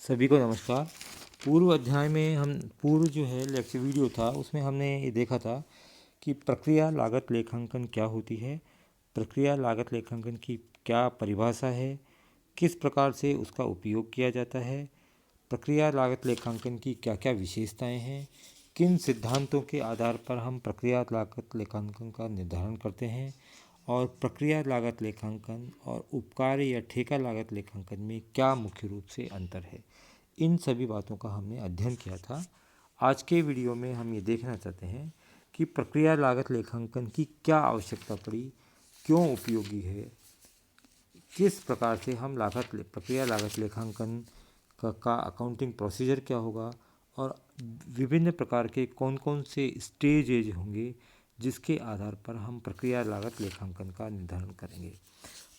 सभी को नमस्कार। पूर्व अध्याय में हम पूर्व जो है लेक्चर वीडियो था उसमें हमने ये देखा था कि प्रक्रिया लागत लेखांकन क्या होती है, प्रक्रिया लागत लेखांकन की क्या परिभाषा है, किस प्रकार से उसका उपयोग किया जाता है, प्रक्रिया लागत लेखांकन की क्या क्या विशेषताएं हैं, किन सिद्धांतों के आधार पर हम प्रक्रिया लागत लेखांकन का निर्धारण करते हैं और प्रक्रिया लागत लेखांकन और उपकार्य या ठेका लागत लेखांकन में क्या मुख्य रूप से अंतर है। इन सभी बातों का हमने अध्ययन किया था। आज के वीडियो में हम ये देखना चाहते हैं कि प्रक्रिया लागत लेखांकन की क्या आवश्यकता पड़ी, क्यों उपयोगी है, किस प्रकार से हम प्रक्रिया लागत लेखांकन का अकाउंटिंग प्रोसीजर क्या होगा और विभिन्न प्रकार के कौन कौन से स्टेजेज होंगे जिसके आधार पर हम प्रक्रिया लागत लेखांकन का निर्धारण करेंगे।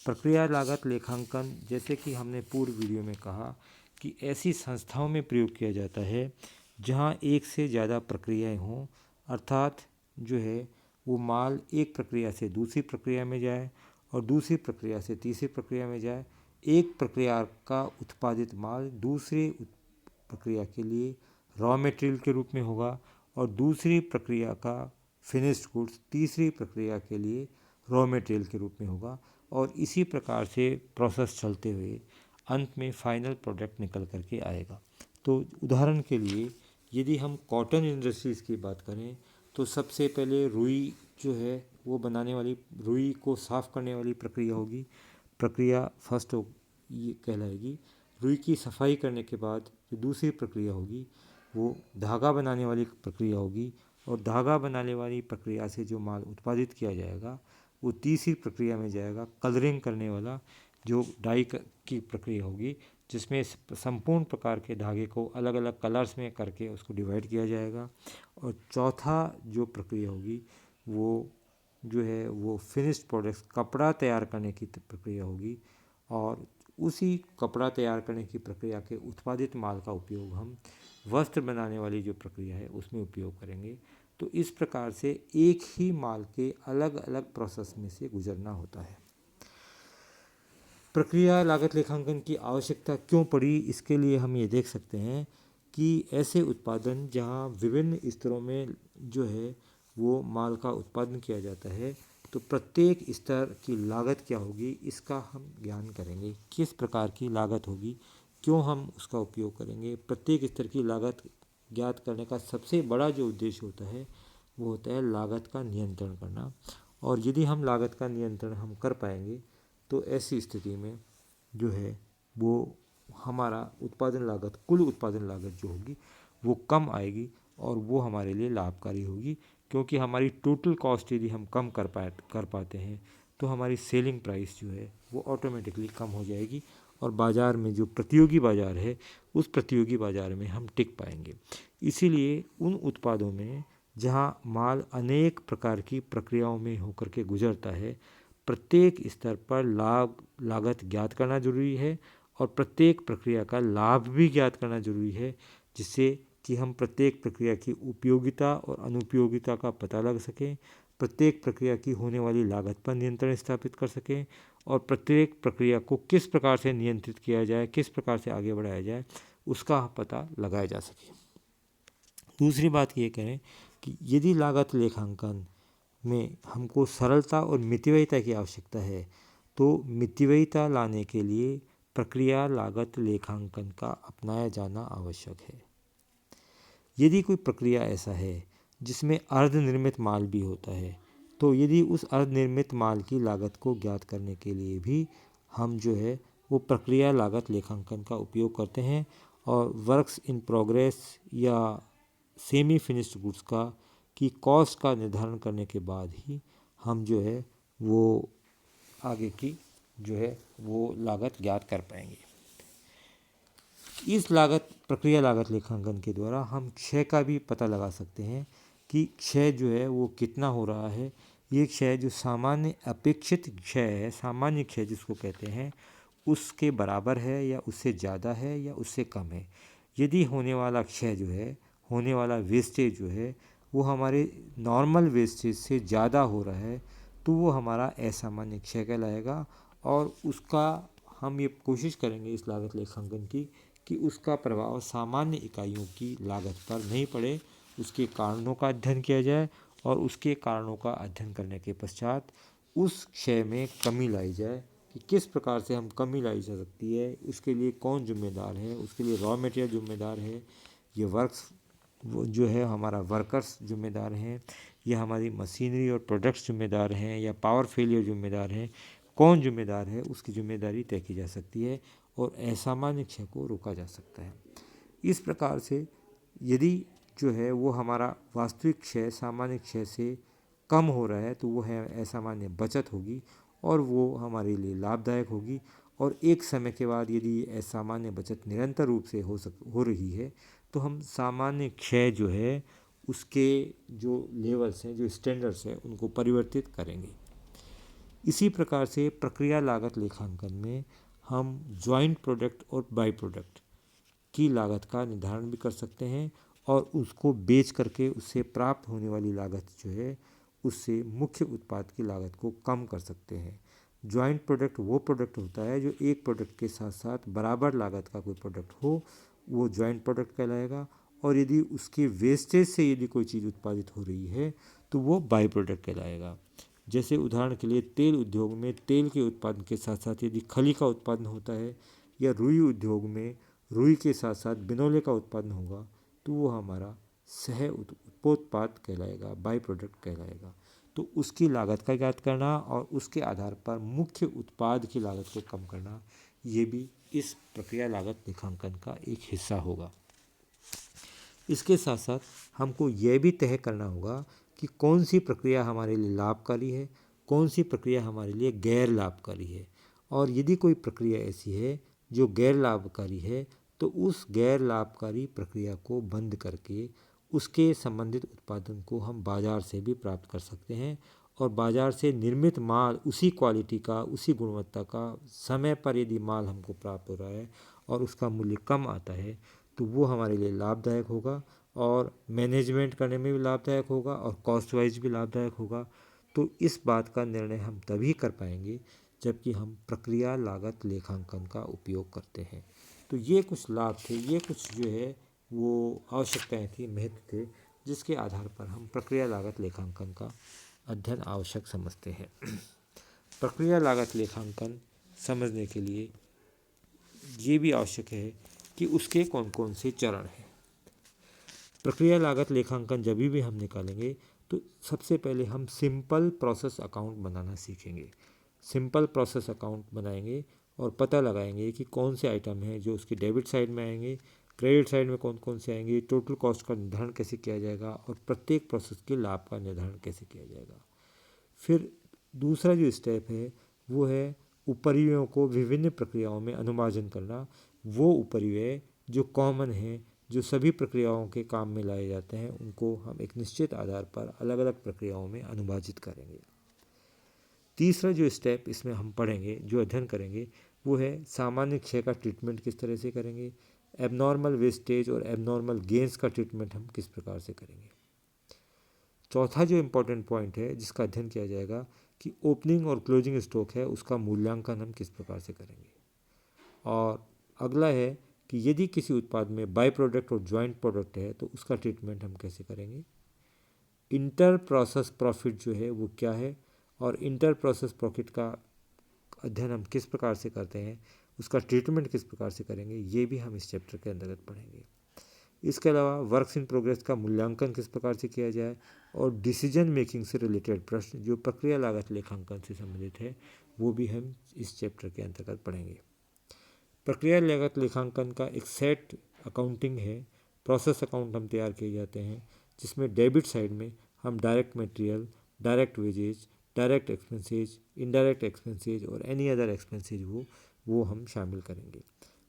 प्रक्रिया लागत लेखांकन जैसे कि हमने पूर्व वीडियो में कहा कि ऐसी संस्थाओं में प्रयोग किया जाता है जहां एक से ज़्यादा प्रक्रियाएं हों, अर्थात जो है वो माल एक प्रक्रिया से दूसरी प्रक्रिया में जाए और दूसरी प्रक्रिया से तीसरी प्रक्रिया में जाए। एक प्रक्रिया का उत्पादित माल दूसरी प्रक्रिया के लिए रॉ मटेरियल के रूप में होगा और दूसरी प्रक्रिया का फिनिश्ड गुड्स तीसरी प्रक्रिया के लिए रॉ मटेरियल के रूप में होगा और इसी प्रकार से प्रोसेस चलते हुए अंत में फाइनल प्रोडक्ट निकल करके आएगा। तो उदाहरण के लिए यदि हम कॉटन इंडस्ट्रीज़ की बात करें तो सबसे पहले रुई जो है वो बनाने वाली, रुई को साफ़ करने वाली प्रक्रिया होगी, प्रक्रिया फर्स्ट ये कहलाएगी। रुई की सफाई करने के बाद जो दूसरी प्रक्रिया होगी वो धागा बनाने वाली प्रक्रिया होगी और धागा बनाने वाली प्रक्रिया से जो माल उत्पादित किया जाएगा वो तीसरी प्रक्रिया में जाएगा, कलरिंग करने वाला जो डाई की प्रक्रिया होगी जिसमें संपूर्ण प्रकार के धागे को अलग अलग कलर्स में करके उसको डिवाइड किया जाएगा और चौथा जो प्रक्रिया होगी वो जो है वो फिनिश्ड प्रोडक्ट्स कपड़ा तैयार करने की प्रक्रिया होगी और उसी कपड़ा तैयार करने की प्रक्रिया के उत्पादित माल का उपयोग हम वस्त्र बनाने वाली जो प्रक्रिया है उसमें उपयोग करेंगे। तो इस प्रकार से एक ही माल के अलग अलग प्रोसेस में से गुजरना होता है। प्रक्रिया लागत लेखांकन की आवश्यकता क्यों पड़ी, इसके लिए हम ये देख सकते हैं कि ऐसे उत्पादन जहाँ विभिन्न स्तरों में जो है वो माल का उत्पादन किया जाता है तो प्रत्येक स्तर की लागत क्या होगी इसका हम ज्ञान करेंगे। किस प्रकार की लागत होगी, क्यों हम उसका उपयोग करेंगे। प्रत्येक स्तर की लागत ज्ञात करने का सबसे बड़ा जो उद्देश्य होता है वो होता है लागत का नियंत्रण करना और यदि हम लागत का नियंत्रण हम कर पाएंगे तो ऐसी स्थिति में जो है वो हमारा उत्पादन लागत, कुल उत्पादन लागत जो होगी वो कम आएगी और वो हमारे लिए लाभकारी होगी क्योंकि हमारी टोटल कॉस्ट यदि हम कम कर पाते हैं तो हमारी सेलिंग प्राइस जो है वो ऑटोमेटिकली कम हो जाएगी और बाज़ार में जो प्रतियोगी बाज़ार है उस प्रतियोगी बाज़ार में हम टिक पाएंगे। इसीलिए उन उत्पादों में जहाँ माल अनेक प्रकार की प्रक्रियाओं में होकर के गुजरता है प्रत्येक स्तर पर लागत ज्ञात करना जरूरी है और प्रत्येक प्रक्रिया का लाभ भी ज्ञात करना जरूरी है जिससे कि हम प्रत्येक प्रक्रिया की उपयोगिता और अनुपयोगिता का पता लग सकें, प्रत्येक प्रक्रिया की होने वाली लागत पर नियंत्रण स्थापित कर सकें और प्रत्येक प्रक्रिया को किस प्रकार से नियंत्रित किया जाए, किस प्रकार से आगे बढ़ाया जाए उसका पता लगाया जा सके। दूसरी बात ये करें कि यदि लागत लेखांकन में हमको सरलता और मितव्ययिता की आवश्यकता है तो मितव्ययिता लाने के लिए प्रक्रिया लागत लेखांकन का अपनाया जाना आवश्यक है। यदि कोई प्रक्रिया ऐसा है जिसमें अर्धनिर्मित माल भी होता है तो यदि उस अर्धनिर्मित माल की लागत को ज्ञात करने के लिए भी हम जो है वो प्रक्रिया लागत लेखांकन का उपयोग करते हैं और वर्क्स इन प्रोग्रेस या सेमी फिनिश्ड गुड्स की कॉस्ट का निर्धारण करने के बाद ही हम जो है वो आगे की जो है वो लागत ज्ञात कर पाएंगे। इस प्रक्रिया लागत लेखांकन के द्वारा हम क्षय का भी पता लगा सकते हैं कि क्षय जो है वो कितना हो रहा है। ये क्षय जो सामान्य अपेक्षित क्षय है, सामान्य क्षय जिसको कहते हैं, उसके बराबर है या उससे ज़्यादा है या उससे कम है। यदि होने वाला क्षय जो है, होने वाला वेस्टेज जो है वो हमारे नॉर्मल वेस्टेज से ज़्यादा हो रहा है तो वो हमारा असामान्य क्षय कहलाएगा और उसका हम ये कोशिश करेंगे इस लागत लेखांकन की कि उसका प्रभाव सामान्य इकाइयों की लागत पर नहीं पड़े, उसके कारणों का अध्ययन किया जाए और उसके कारणों का अध्ययन करने के पश्चात उस क्षय में कमी लाई जाए कि किस प्रकार से हम कमी लाई जा सकती है, उसके लिए कौन जिम्मेदार है, उसके लिए रॉ मटेरियल जिम्मेदार है, ये वर्क्स वो जो है हमारा वर्कर्स जिम्मेदार हैं, या हमारी मशीनरी और प्रोडक्ट्स जिम्मेदार हैं, या पावर फेलियर जिम्मेदार हैं, कौन जिम्मेदार है, उसकी जिम्मेदारी तय की जा सकती है और असामान्य क्षय को रोका जा सकता है। इस प्रकार से यदि जो है वो हमारा वास्तविक क्षय सामान्य क्षय से कम हो रहा है तो वो है असामान्य बचत होगी और वो हमारे लिए लाभदायक होगी। और एक समय के बाद यदि असामान्य बचत निरंतर रूप से हो रही है तो हम सामान्य क्षय जो है उसके जो लेवल्स हैं, जो स्टैंडर्ड्स हैं, उनको परिवर्तित करेंगे। इसी प्रकार से प्रक्रिया लागत लेखांकन में हम ज्वाइंट प्रोडक्ट और बाई प्रोडक्ट की लागत का निर्धारण भी कर सकते हैं और उसको बेच करके उससे प्राप्त होने वाली लागत जो है उससे मुख्य उत्पाद की लागत को कम कर सकते हैं। ज्वाइंट प्रोडक्ट वो प्रोडक्ट होता है जो एक प्रोडक्ट के साथ साथ बराबर लागत का कोई प्रोडक्ट हो, वो ज्वाइंट प्रोडक्ट कहलाएगा। और यदि उसके वेस्टेज से यदि कोई चीज़ उत्पादित हो रही है तो वो बाई प्रोडक्ट कहलाएगा। जैसे उदाहरण के लिए तेल उद्योग में तेल के उत्पादन के साथ साथ यदि खली का उत्पादन होता है, या रुई उद्योग में रुई के साथ साथ बिनौले का उत्पादन होगा तो वो हमारा सह उपोत्पाद कहलाएगा, बाई प्रोडक्ट कहलाएगा। तो उसकी लागत का ज्ञात करना और उसके आधार पर मुख्य उत्पाद की लागत को कम करना, ये भी इस प्रक्रिया लागत लेखांकन का एक हिस्सा होगा। इसके साथ साथ हमको यह भी तय करना होगा कि कौन सी प्रक्रिया हमारे लिए लाभकारी है, कौन सी प्रक्रिया हमारे लिए गैर लाभकारी है। और यदि कोई प्रक्रिया ऐसी है जो गैर लाभकारी है तो उस गैर लाभकारी प्रक्रिया को बंद करके उसके संबंधित उत्पादन को हम बाज़ार से भी प्राप्त कर सकते हैं और बाज़ार से निर्मित माल उसी क्वालिटी का, उसी गुणवत्ता का समय पर यदि माल हमको प्राप्त हो रहा है और उसका मूल्य कम आता है तो वो हमारे लिए लाभदायक होगा और मैनेजमेंट करने में भी लाभदायक होगा और कॉस्ट वाइज भी लाभदायक होगा। तो इस बात का निर्णय हम तभी कर पाएंगे जबकि हम प्रक्रिया लागत लेखांकन का उपयोग करते हैं। तो ये कुछ लाभ थे, ये कुछ जो है वो आवश्यकताएं थी, महत्व थे, जिसके आधार पर हम प्रक्रिया लागत लेखांकन का अध्ययन आवश्यक समझते हैं। प्रक्रिया लागत लेखांकन समझने के लिए ये भी आवश्यक है कि उसके कौन कौन से चरण हैं। प्रक्रिया लागत लेखांकन जब भी हम निकालेंगे तो सबसे पहले हम सिंपल प्रोसेस अकाउंट बनाना सीखेंगे। सिंपल प्रोसेस अकाउंट बनाएंगे और पता लगाएंगे कि कौन से आइटम हैं जो उसकी डेबिट साइड में आएंगे, क्रेडिट साइड में कौन कौन से आएंगे, टोटल कॉस्ट का निर्धारण कैसे किया जाएगा और प्रत्येक प्रोसेस के लाभ का निर्धारण कैसे किया जाएगा। फिर दूसरा जो स्टेप है वो है उपरिव्ययों को विभिन्न प्रक्रियाओं में अनुमार्जन करना। वो उपरिव्यय जो कॉमन हैं, जो सभी प्रक्रियाओं के काम में लाए जाते हैं, उनको हम एक निश्चित आधार पर अलग अलग प्रक्रियाओं में अनुभाजित करेंगे। तीसरा जो स्टेप इसमें हम पढ़ेंगे, जो अध्ययन करेंगे, वो है सामान्य क्षय का ट्रीटमेंट किस तरह से करेंगे, एबनॉर्मल वेस्टेज और एबनॉर्मल गेंस का ट्रीटमेंट हम किस प्रकार से करेंगे। चौथा जो इम्पोर्टेंट पॉइंट है जिसका अध्ययन किया जाएगा कि ओपनिंग और क्लोजिंग स्टॉक है उसका मूल्यांकन हम किस प्रकार से करेंगे। और अगला है कि यदि किसी उत्पाद में बाई प्रोडक्ट और ज्वाइंट प्रोडक्ट है तो उसका ट्रीटमेंट हम कैसे करेंगे। इंटर प्रोसेस प्रॉफिट जो है वो क्या है और इंटर प्रोसेस प्रॉफिट का अध्ययन हम किस प्रकार से करते हैं, उसका ट्रीटमेंट किस प्रकार से करेंगे, ये भी हम इस चैप्टर के अंतर्गत पढ़ेंगे। इसके अलावा वर्क्स इन प्रोग्रेस का मूल्यांकन किस प्रकार से किया जाए और डिसीजन मेकिंग से रिलेटेड प्रश्न जो प्रक्रिया लागत लेखांकन से संबंधित है वो भी हम इस चैप्टर के अंतर्गत पढ़ेंगे। प्रक्रिया लागत लेखांकन का एक सेट अकाउंटिंग है, प्रोसेस अकाउंट हम तैयार किए जाते हैं जिसमें डेबिट साइड में हम direct material, direct wages, direct expenses, indirect expenses और एनी अदर एक्सपेंसेज वो हम शामिल करेंगे।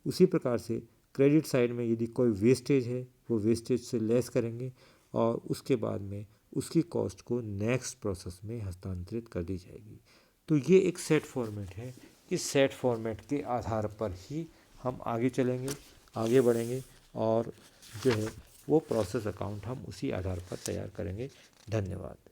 उसी प्रकार से क्रेडिट साइड में यदि कोई वेस्टेज है वो वेस्टेज से लेस करेंगे और उसके बाद में उसकी कॉस्ट को नेक्स्ट प्रोसेस में हस्तांतरित कर दी जाएगी। तो ये एक सेट फॉर्मेट है, इस सेट फॉर्मेट के आधार पर ही हम आगे चलेंगे, आगे बढ़ेंगे और जो है वो प्रोसेस अकाउंट हम उसी आधार पर तैयार करेंगे। धन्यवाद।